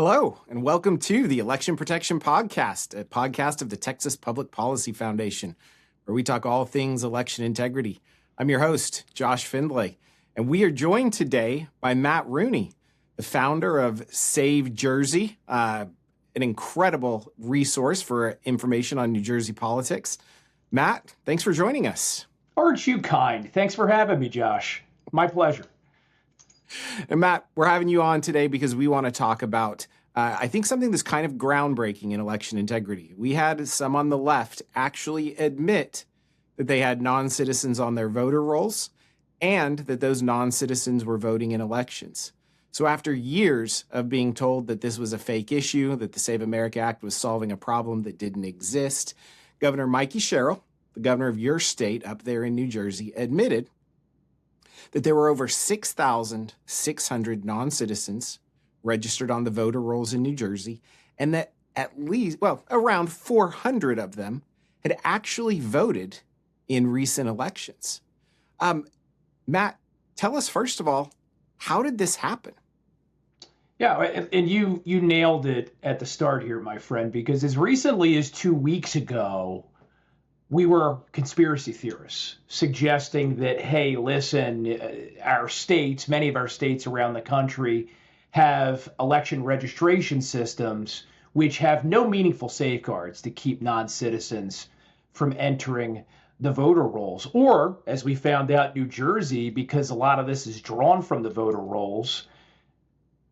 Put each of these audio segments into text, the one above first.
Hello, and welcome to the Election Protection Podcast, a podcast of the Texas Public Policy Foundation, where we talk all things election integrity. I'm your host, Josh Findlay, and we are joined today by Matt Rooney, the founder of Save Jersey, an incredible resource for information on New Jersey politics. Matt, thanks for joining us. Aren't you kind? Thanks for having me, Josh. My pleasure. And Matt, we're having you on today because we want to talk about, I think, something that's kind of groundbreaking in election integrity. We had some on the left actually admit that they had non-citizens on their voter rolls and that those non-citizens were voting in elections. So after years of being told that this was a fake issue, that the Save America Act was solving a problem that didn't exist, Governor Mikie Sherrill, the governor of your state up there in New Jersey, admitted that there were over 6,600 non-citizens registered on the voter rolls in New Jersey, and that around 400 of them had actually voted in recent elections. Matt, tell us, first of all, how did this happen? Yeah, and you nailed it at the start here, my friend, because as recently as 2 weeks ago, we were conspiracy theorists suggesting that, hey, listen, our states, many of our states around the country have election registration systems which have no meaningful safeguards to keep non-citizens from entering the voter rolls. Or, as we found out, New Jersey, because a lot of this is drawn from the voter rolls,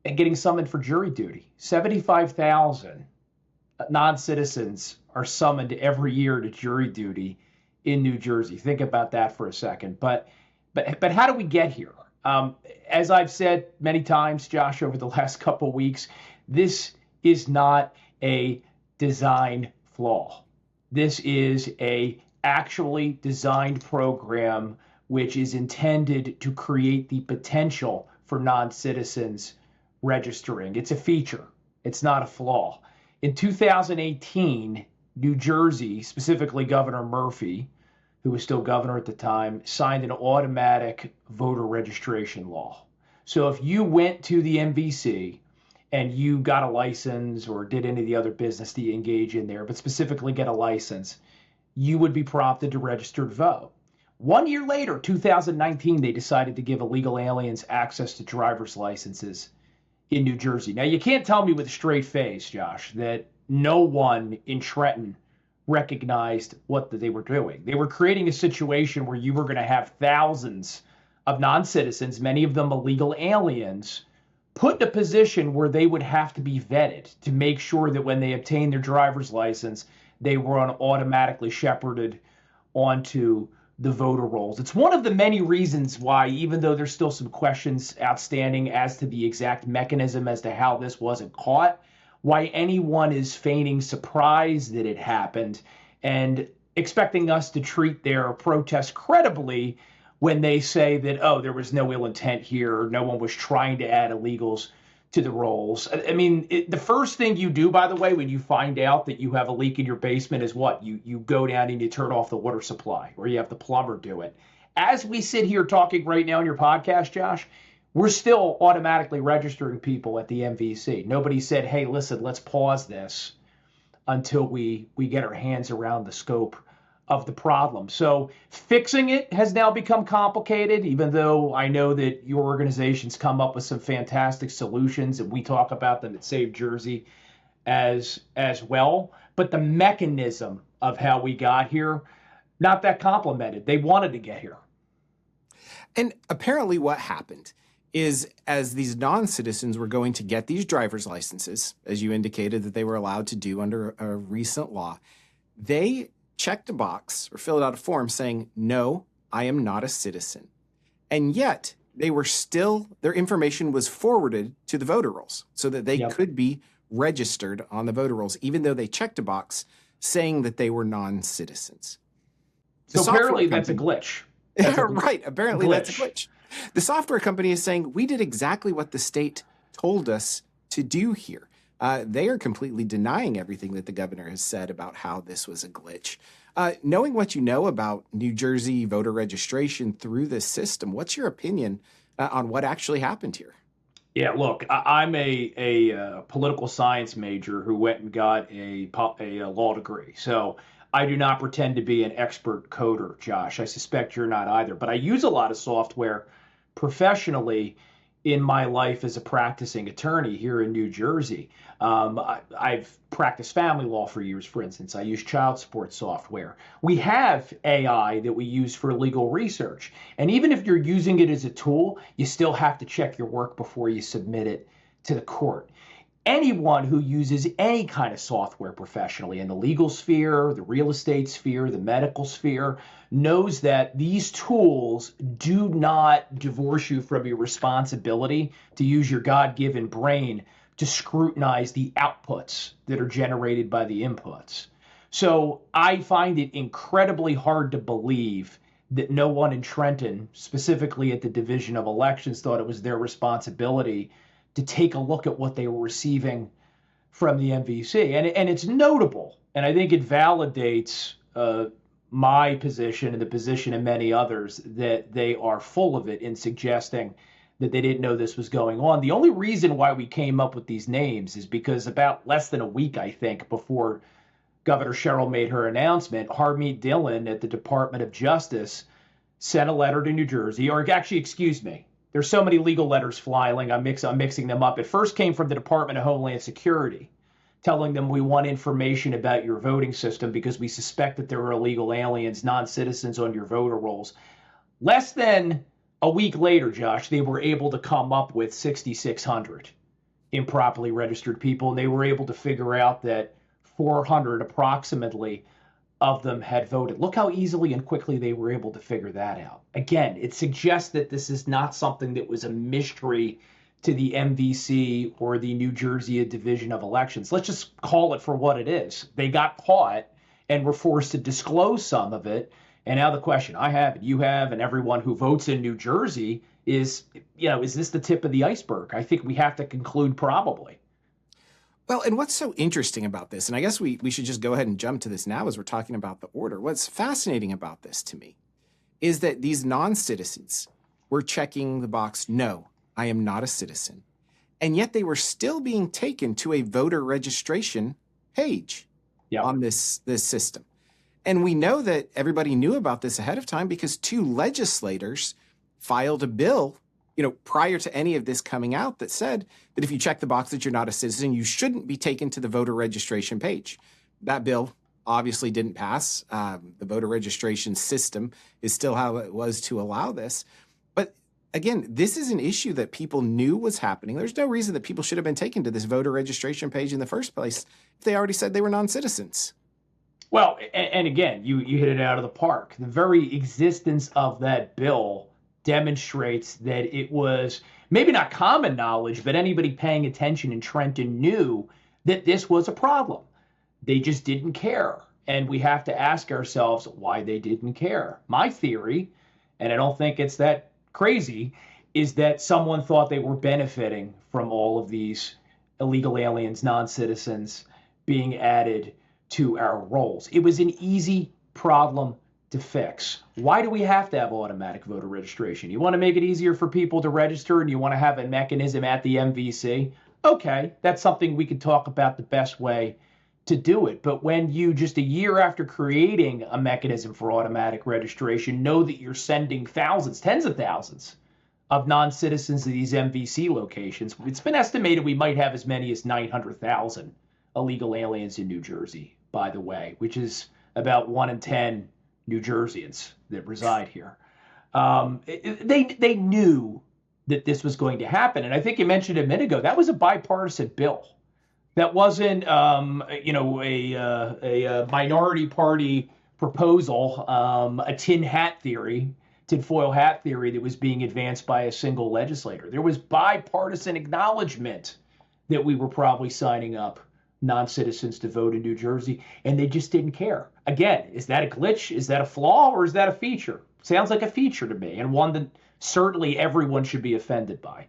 and getting summoned for jury duty. 75,000 non-citizens are summoned every year to jury duty in New Jersey. Think about that for a second. But how do we get here? As I've said many times, Josh, over the last couple of weeks, this is not a design flaw. This is a actually designed program which is intended to create the potential for non-citizens registering. It's a feature. It's not a flaw. In 2018, New Jersey, specifically Governor Murphy, who was still governor at the time, signed an automatic voter registration law. So if you went to the MVC and you got a license or did any of the other business that you engage in there, but specifically get a license, you would be prompted to register to vote. 1 year later, 2019, they decided to give illegal aliens access to driver's licenses in New Jersey. Now, you can't tell me with a straight face, Josh, that no one in Trenton recognized what they were doing. They were creating a situation where you were going to have thousands of non-citizens, many of them illegal aliens, put in a position where they would have to be vetted to make sure that when they obtained their driver's license, they were automatically shepherded onto the voter rolls. It's one of the many reasons why, even though there's still some questions outstanding as to the exact mechanism as to how this wasn't caught, why anyone is feigning surprise that it happened and expecting us to treat their protest credibly when they say that, oh, there was no ill intent here, no one was trying to add illegals to the rolls. I mean, the first thing you do, by the way, when you find out that you have a leak in your basement is what? You go down and you turn off the water supply, or you have the plumber do it. As we sit here talking right now in your podcast, Josh, we're still automatically registering people at the MVC. Nobody said, hey, listen, let's pause this until we get our hands around the scope of the problem. So fixing it has now become complicated, even though I know that your organization's come up with some fantastic solutions, and we talk about them at Save Jersey as well. But the mechanism of how we got here, not that complimented. They wanted to get here. And apparently what happened is, as these non-citizens were going to get these driver's licenses, as you indicated that they were allowed to do under a recent law, they checked a box or filled out a form saying, no, I am not a citizen. And yet their information was forwarded to the voter rolls so that they could be registered on the voter rolls, even though they checked a box saying that they were non-citizens. So apparently that's a glitch. Right. Apparently that's a glitch. The software company is saying, we did exactly what the state told us to do here. They are completely denying everything that the governor has said about how this was a glitch. Knowing what you know about New Jersey voter registration through this system, what's your opinion on what actually happened here? Yeah, look, I'm a political science major who went and got a law degree. So I do not pretend to be an expert coder, Josh. I suspect you're not either. But I use a lot of software professionally in my life as a practicing attorney here in New Jersey. I've practiced family law for years, for instance. I use child support software. We have AI that we use for legal research. And even if you're using it as a tool, you still have to check your work before you submit it to the court. Anyone who uses any kind of software professionally in the legal sphere, the real estate sphere, the medical sphere, knows that these tools do not divorce you from your responsibility to use your God-given brain to scrutinize the outputs that are generated by the inputs. So I find it incredibly hard to believe that no one in Trenton, specifically at the Division of Elections, thought it was their responsibility to take a look at what they were receiving from the MVC. And it's notable, and I think it validates my position and the position of many others that they are full of it in suggesting that they didn't know this was going on. The only reason why we came up with these names is because about less than a week, I think, before Governor Sherril made her announcement, Harmeet Dillon at the Department of Justice sent a letter to New Jersey, or actually, excuse me, there's so many legal letters flying, I'm mixing them up. It first came from the Department of Homeland Security, telling them we want information about your voting system because we suspect that there are illegal aliens, non-citizens on your voter rolls. Less than a week later, Josh, they were able to come up with 6,600 improperly registered people, and they were able to figure out that 400 approximately of them had voted. Look how easily and quickly they were able to figure that out. Again, it suggests that this is not something that was a mystery to the MVC or the New Jersey Division of Elections. Let's just call it for what it is. They got caught and were forced to disclose some of it. And now the question I have, and you have, and everyone who votes in New Jersey is, is this the tip of the iceberg? I think we have to conclude probably. Well, and what's so interesting about this, and I guess we should just go ahead and jump to this now as we're talking about the order. What's fascinating about this to me is that these non-citizens were checking the box, no, I am not a citizen. And yet they were still being taken to a voter registration page on this system. And we know that everybody knew about this ahead of time because two legislators filed a bill prior to any of this coming out that said that if you check the box that you're not a citizen, you shouldn't be taken to the voter registration page. That bill obviously didn't pass. The voter registration system is still how it was to allow this. But again, this is an issue that people knew was happening. There's no reason that people should have been taken to this voter registration page in the first place if they already said they were non-citizens. Well, and again, you hit it out of the park. The very existence of that bill demonstrates that it was maybe not common knowledge, but anybody paying attention in Trenton knew that this was a problem. They just didn't care. And we have to ask ourselves why they didn't care. My theory, and I don't think it's that crazy, is that someone thought they were benefiting from all of these illegal aliens, non-citizens being added to our rolls. It was an easy problem to fix. Why do we have to have automatic voter registration? You want to make it easier for people to register and you want to have a mechanism at the MVC? Okay, that's something we could talk about the best way to do it. But when you, just a year after creating a mechanism for automatic registration, know that you're sending thousands, tens of thousands of non-citizens to these MVC locations, it's been estimated we might have as many as 900,000 illegal aliens in New Jersey, by the way, which is about 1 in 10 New Jerseyans that reside here. They knew that this was going to happen. And I think you mentioned a minute ago, that was a bipartisan bill. That wasn't, a minority party proposal, a tinfoil hat theory that was being advanced by a single legislator. There was bipartisan acknowledgement that we were probably signing up non-citizens to vote in New Jersey, and they just didn't care. Again, is that a glitch? Is that a flaw, or is that a feature? Sounds like a feature to me, and one that certainly everyone should be offended by.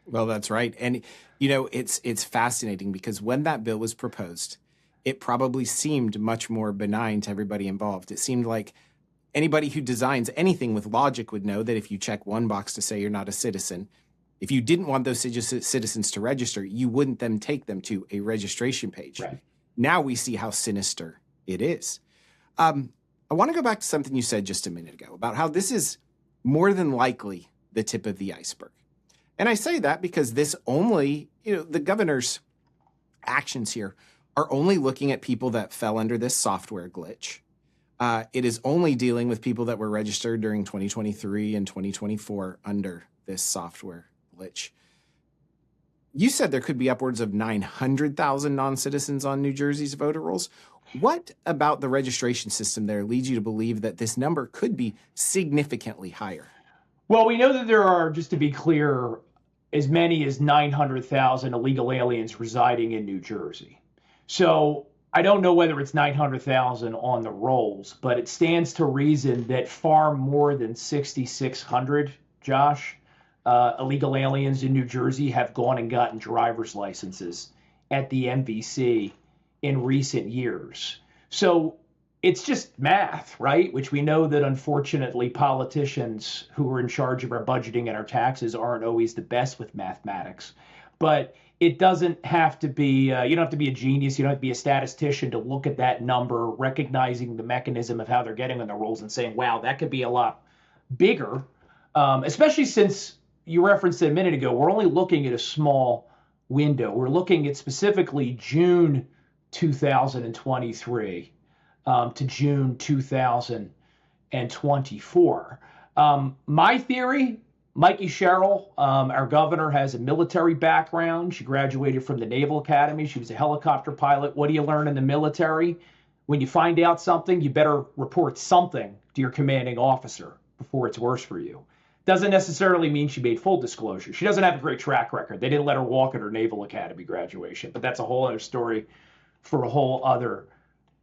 Well, that's right. And, it's fascinating because when that bill was proposed, it probably seemed much more benign to everybody involved. It seemed like anybody who designs anything with logic would know that if you check one box to say you're not a citizen, If you didn't want those citizens to register, you wouldn't then take them to a registration page. Right. Now we see how sinister it is. I want to go back to something you said just a minute ago about how this is more than likely the tip of the iceberg. And I say that because this only, the governor's actions here are only looking at people that fell under this software glitch. It is only dealing with people that were registered during 2023 and 2024 under this software glitch. You said there could be upwards of 900,000 non-citizens on New Jersey's voter rolls. What about the registration system there leads you to believe that this number could be significantly higher? Well, we know that there are, just to be clear, as many as 900,000 illegal aliens residing in New Jersey. So I don't know whether it's 900,000 on the rolls, but it stands to reason that far more than 6,600, Josh, illegal aliens in New Jersey have gone and gotten driver's licenses at the MVC in recent years. So it's just math, right? Which we know that unfortunately politicians who are in charge of our budgeting and our taxes aren't always the best with mathematics. But it doesn't have to be, you don't have to be a genius, you don't have to be a statistician to look at that number, recognizing the mechanism of how they're getting on the rolls and saying, wow, that could be a lot bigger, especially since you referenced it a minute ago, we're only looking at a small window. We're looking at specifically June 2023 to June 2024. My theory, Mikie Sherrill, our governor, has a military background. She graduated from the Naval Academy. She was a helicopter pilot. What do you learn in the military? When you find out something, you better report something to your commanding officer before it's worse for you. Doesn't necessarily mean she made full disclosure. She doesn't have a great track record. They didn't let her walk at her Naval Academy graduation, but that's a whole other story for a whole other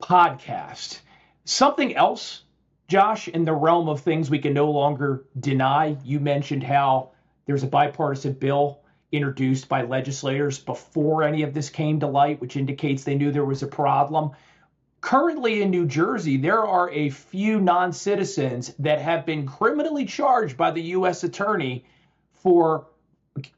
podcast. Something else, Josh, in the realm of things we can no longer deny, you mentioned how there's a bipartisan bill introduced by legislators before any of this came to light, which indicates they knew there was a problem. Currently in New Jersey, there are a few non-citizens that have been criminally charged by the U.S. attorney for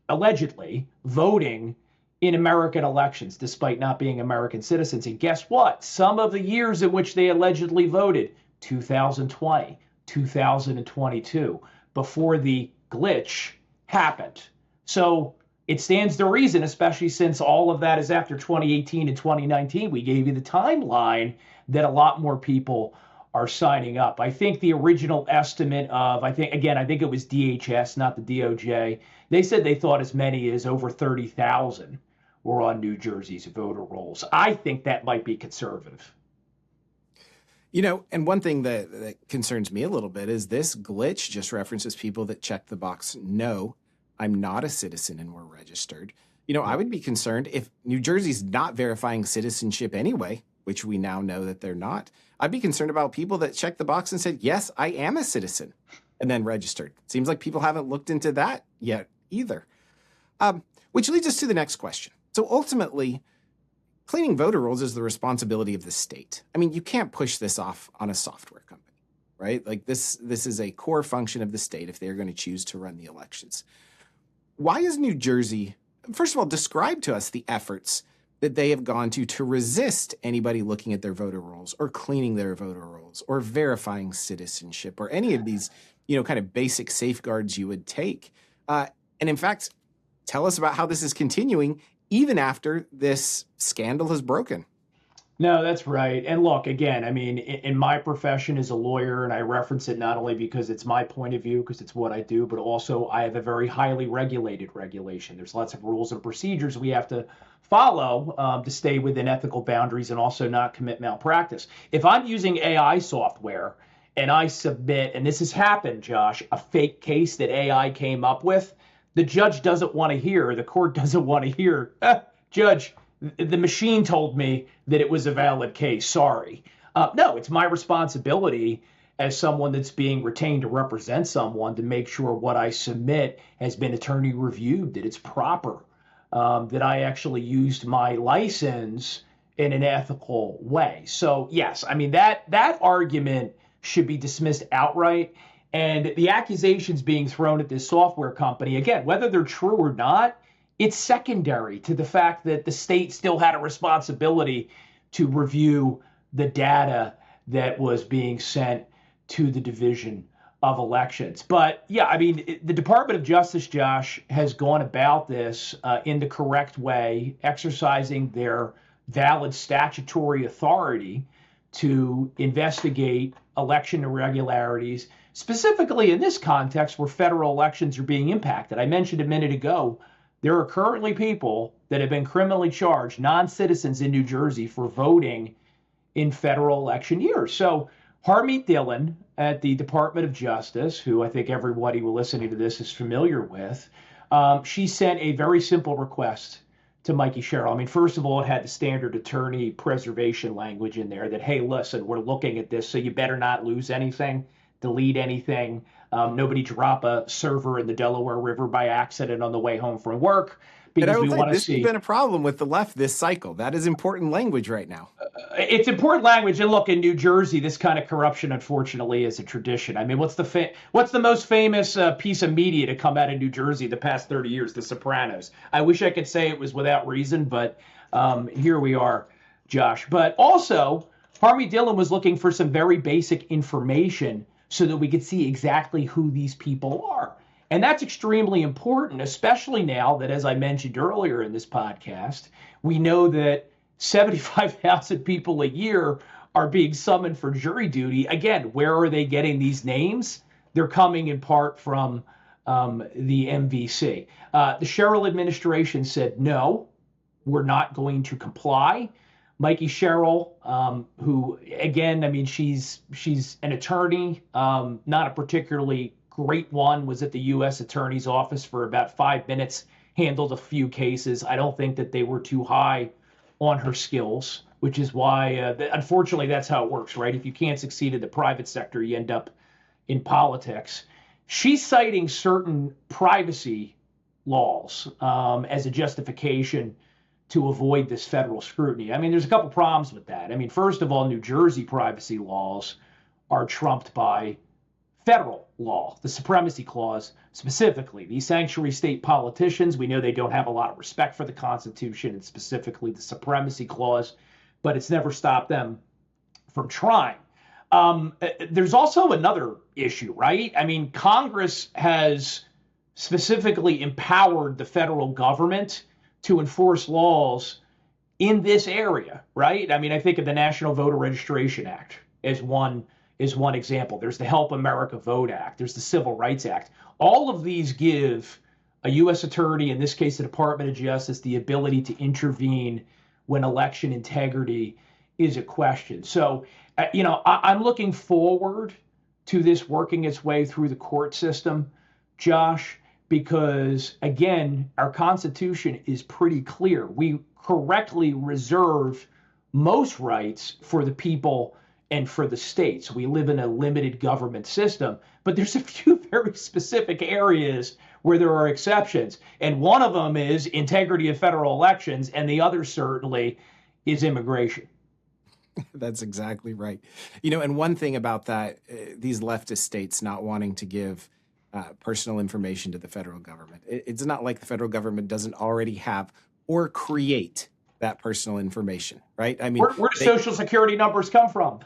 allegedly voting in American elections, despite not being American citizens. And guess what? Some of the years in which they allegedly voted, 2020, 2022, before the glitch happened. So it stands to reason, especially since all of that is after 2018 and 2019. We gave you the timeline that a lot more people are signing up. I think the original estimate of, I think it was DHS, not the DOJ. They said they thought as many as over 30,000 were on New Jersey's voter rolls. I think that might be conservative. And one thing that concerns me a little bit is this glitch just references people that check the box, no, I'm not a citizen and we're registered. I would be concerned if New Jersey's not verifying citizenship anyway, which we now know that they're not. I'd be concerned about people that checked the box and said, yes, I am a citizen, and then registered. Seems like people haven't looked into that yet either. Which leads us to the next question. So ultimately, cleaning voter rolls is the responsibility of the state. I mean, you can't push this off on a software company, right? Like this is a core function of the state if they're going to choose to run the elections. Why is New Jersey, first of all, describe to us the efforts that they have gone to resist anybody looking at their voter rolls or cleaning their voter rolls or verifying citizenship or any of these, kind of basic safeguards you would take. And in fact, tell us about how this is continuing even after this scandal has broken. No, that's right. And look, again, I mean, in my profession as a lawyer, and I reference it not only because it's my point of view, because it's what I do, but also I have a very highly regulated regulation. There's lots of rules and procedures we have to follow to stay within ethical boundaries and also not commit malpractice. If I'm using AI software and I submit, and this has happened, Josh, a fake case that AI came up with, the judge doesn't want to hear, the court doesn't want to hear, Judge, the machine told me that it was a valid case. Sorry. No, it's my responsibility as someone that's being retained to represent someone to make sure what I submit has been attorney reviewed, that it's proper, that I actually used my license in an ethical way. So yes, I mean, that argument should be dismissed outright. And the accusations being thrown at this software company, again, whether they're true or not, it's secondary to the fact that the state still had a responsibility to review the data that was being sent to the Division of Elections. But yeah, I mean, the Department of Justice, Josh, has gone about this in the correct way, exercising their valid statutory authority to investigate election irregularities, specifically in this context where federal elections are being impacted. I mentioned a minute ago, there are currently people that have been criminally charged, non-citizens in New Jersey, for voting in federal election years. So Harmeet Dillon at the Department of Justice, who I think everybody who listening to this is familiar with, she sent a very simple request to Mikie Sherrill. I mean, first of all, it had the standard attorney preservation language in there that, hey, listen, we're looking at this, so you better not lose anything, delete anything. Nobody drop a server in the Delaware River by accident on the way home from work, because we want to this see. has been a problem with the left this cycle. That is important language right now. It's important language, and look, in New Jersey, this kind of corruption, unfortunately, is a tradition. I mean, what's the most famous piece of media to come out of New Jersey the past 30 years? The Sopranos. I wish I could say it was without reason, but here we are, Josh. But also, Harmeet Dillon was looking for some very basic information so that we could see exactly who these people are. And that's extremely important, especially now that, as I mentioned earlier in this podcast, we know that 75,000 people a year are being summoned for jury duty. Again, where are they getting these names? They're coming in part from the MVC. The Sherrill administration said, no, we're not going to comply. Mikie Sherrill, who, again, I mean, she's an attorney, not a particularly great one, was at the U.S. Attorney's Office for about 5 minutes, handled a few cases. I don't think that they were too high on her skills, which is why, unfortunately, that's how it works, right? If you can't succeed in the private sector, you end up in politics. She's citing certain privacy laws as a justification to avoid this federal scrutiny. I mean, there's a couple problems with that. I mean, first of all, New Jersey privacy laws are trumped by federal law, the Supremacy Clause specifically. These sanctuary state politicians, we know they don't have a lot of respect for the Constitution and specifically the Supremacy Clause, but it's never stopped them from trying. There's also another issue, right? I mean, Congress has specifically empowered the federal government to enforce laws in this area, right? I mean, I think of the National Voter Registration Act as one example. There's the Help America Vote Act. There's the Civil Rights Act. All of these give a U.S. attorney, in this case, the Department of Justice, the ability to intervene when election integrity is a question. So, I'm looking forward to this working its way through the court system, Josh, because, again, our Constitution is pretty clear. We correctly reserve most rights for the people and for the states. We live in a limited government system, but there's a few very specific areas where there are exceptions. And one of them is integrity of federal elections, and the other certainly is immigration. That's exactly right. And one thing about that, these leftist states not wanting to give personal information to the federal government. It's not like the federal government doesn't already have or create that personal information, right? I mean, where do Social Security numbers come from?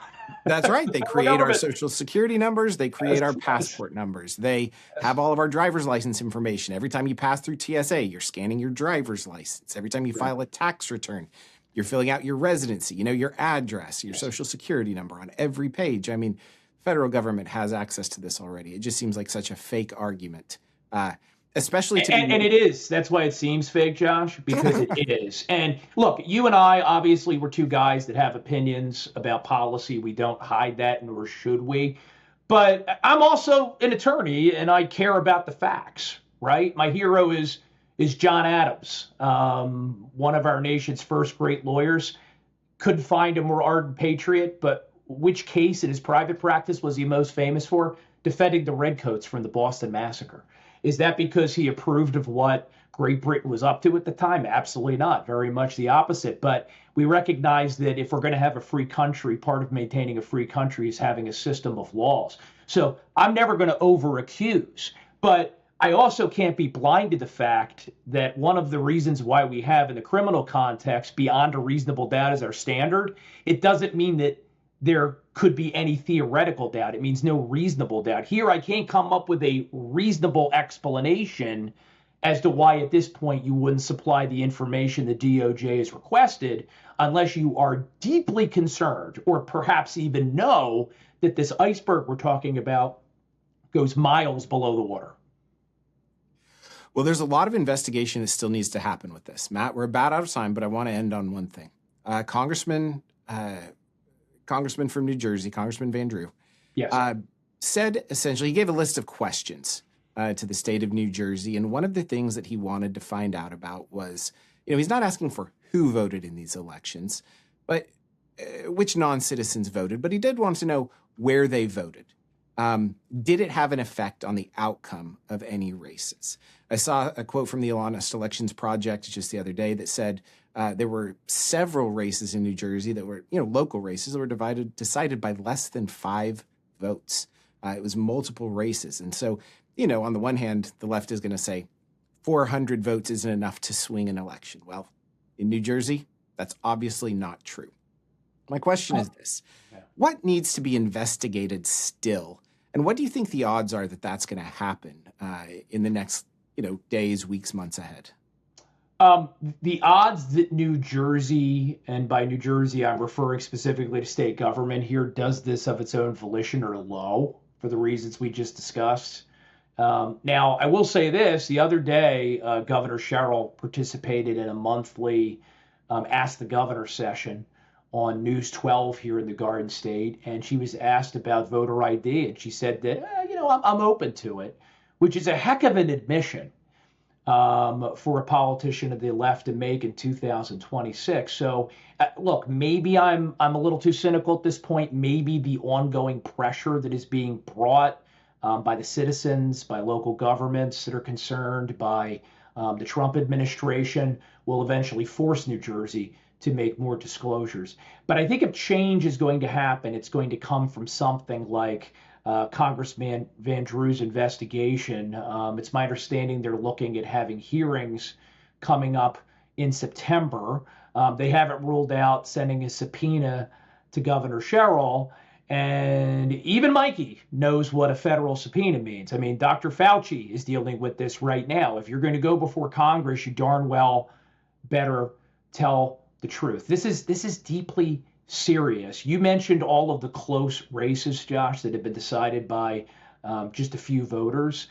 That's right. They create our Social Security numbers. They create our passport numbers. They have all of our driver's license information. Every time you pass through TSA, you're scanning your driver's license. Every time you file a tax return, you're filling out your residency, your address, your Social Security number on every page. I mean, federal government has access to this already. It just seems like such a fake argument, especially to and it is. That's why it seems fake, Josh, because it is. And look, you and I, obviously, we're two guys that have opinions about policy. We don't hide that, nor should we. But I'm also an attorney, and I care about the facts, right? My hero is John Adams, one of our nation's first great lawyers. Couldn't find a more ardent patriot, but which case in his private practice was he most famous for? Defending the Redcoats from the Boston Massacre. Is that because he approved of what Great Britain was up to at the time? Absolutely not. Very much the opposite. But we recognize that if we're going to have a free country, part of maintaining a free country is having a system of laws. So I'm never going to over accuse, but I also can't be blind to the fact that one of the reasons why we have in the criminal context beyond a reasonable doubt as our standard, it doesn't mean that there could be any theoretical doubt. It means no reasonable doubt. Here, I can't come up with a reasonable explanation as to why at this point you wouldn't supply the information the DOJ has requested unless you are deeply concerned or perhaps even know that this iceberg we're talking about goes miles below the water. Well, there's a lot of investigation that still needs to happen with this. Matt, we're about out of time, but I want to end on one thing. Congressman from New Jersey, Congressman Van Drew, yes, said essentially, he gave a list of questions to the state of New Jersey. And one of the things that he wanted to find out about was, he's not asking for who voted in these elections, but which non-citizens voted, but he did want to know where they voted. Did it have an effect on the outcome of any races? I saw a quote from the Honest Elections Project just the other day that said there were several races in New Jersey that were, local races that were decided by less than 5 votes. It was multiple races. And so, on the one hand, the left is going to say 400 votes isn't enough to swing an election. Well, in New Jersey, that's obviously not true. My question is this. What needs to be investigated still? And what do you think the odds are that that's going to happen in the next, days, weeks, months ahead? The odds that New Jersey, and by New Jersey, I'm referring specifically to state government here, does this of its own volition are low for the reasons we just discussed. Now, I will say this. The other day, Governor Sherril participated in a monthly Ask the Governor session on News 12 here in the Garden State, and she was asked about voter ID, and she said that, I'm open to it, which is a heck of an admission for a politician of the left to make in 2026. So, look, maybe I'm a little too cynical at this point. Maybe the ongoing pressure that is being brought by the citizens, by local governments that are concerned, by the Trump administration will eventually force New Jersey to make more disclosures. But I think if change is going to happen, it's going to come from something like Congressman Van Drew's investigation. It's my understanding they're looking at having hearings coming up in September. They haven't ruled out sending a subpoena to Governor Sherril. And even Mikie knows what a federal subpoena means. I mean, Dr. Fauci is dealing with this right now. If you're going to go before Congress, you darn well better tell the truth. This is deeply serious. You mentioned all of the close races, Josh, that have been decided by just a few voters.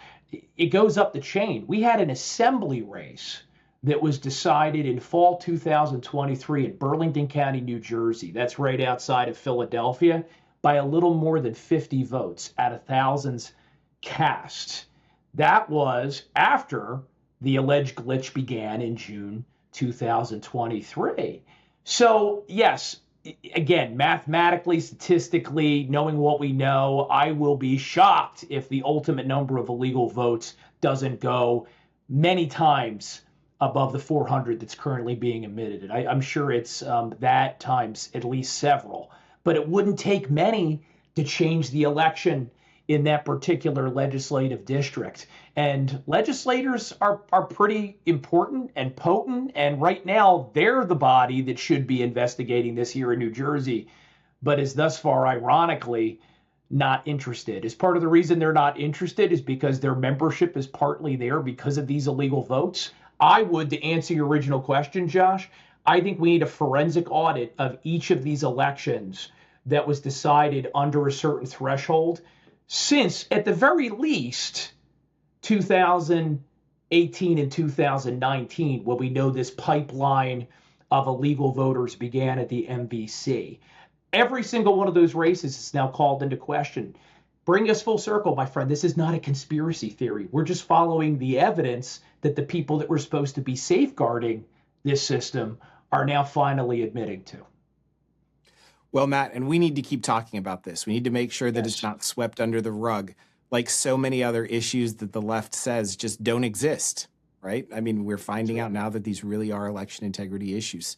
It goes up the chain. We had an assembly race that was decided in fall 2023 in Burlington County, New Jersey. That's right outside of Philadelphia, by a little more than 50 votes out of thousands cast. That was after the alleged glitch began in June 2023. So, yes, again, mathematically, statistically, knowing what we know, I will be shocked if the ultimate number of illegal votes doesn't go many times above the 400 that's currently being admitted. I'm sure it's that times at least several. But it wouldn't take many to change the election in that particular legislative district. And legislators are pretty important and potent. And right now, they're the body that should be investigating this here in New Jersey, but is thus far, ironically, not interested. As part of the reason they're not interested is because their membership is partly there because of these illegal votes. I would, to answer your original question, Josh, I think we need a forensic audit of each of these elections that was decided under a certain threshold since, at the very least, 2018 and 2019, when we know this pipeline of illegal voters began at the MVC. Every single one of those races is now called into question. Bring us full circle, my friend. This is not a conspiracy theory. We're just following the evidence that the people that were supposed to be safeguarding this system are now finally admitting to. Well, Matt, and we need to keep talking about this. We need to make sure that it's not swept under the rug like so many other issues that the left says just don't exist. right? I mean, we're finding out now that these really are election integrity issues.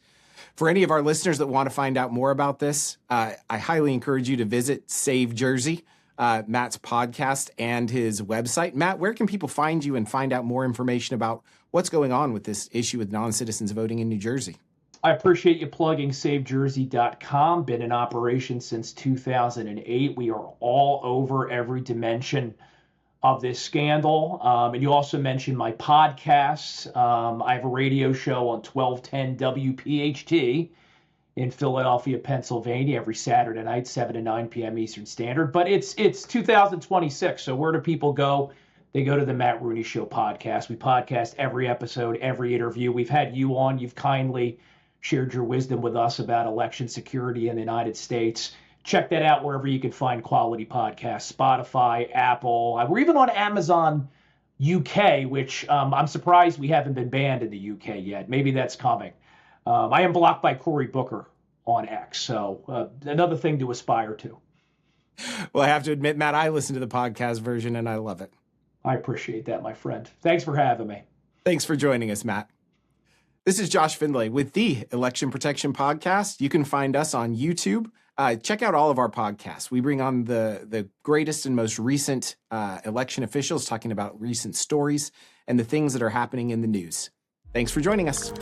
For any of our listeners that want to find out more about this, I highly encourage you to visit Save Jersey, Matt's podcast and his website. Matt, where can people find you and find out more information about what's going on with this issue with non-citizens voting in New Jersey? I appreciate you plugging SaveJersey.com. Been in operation since 2008. We are all over every dimension of this scandal. And you also mentioned my podcasts. I have a radio show on 1210 WPHT in Philadelphia, Pennsylvania, every Saturday night, 7 to 9 p.m. Eastern Standard. But it's 2026, so where do people go? They go to the Matt Rooney Show podcast. We podcast every episode, every interview. We've had you on. You've kindly shared your wisdom with us about election security in the United States. Check that out wherever you can find quality podcasts, Spotify, Apple. We're even on Amazon UK, which I'm surprised we haven't been banned in the UK yet. Maybe that's coming. I am blocked by Cory Booker on X, so another thing to aspire to. Well, I have to admit, Matt, I listen to the podcast version and I love it. I appreciate that, my friend. Thanks for having me. Thanks for joining us, Matt. This is Josh Findlay with the Election Protection Podcast. You can find us on YouTube. Check out all of our podcasts. We bring on the greatest and most recent election officials talking about recent stories and the things that are happening in the news. Thanks for joining us.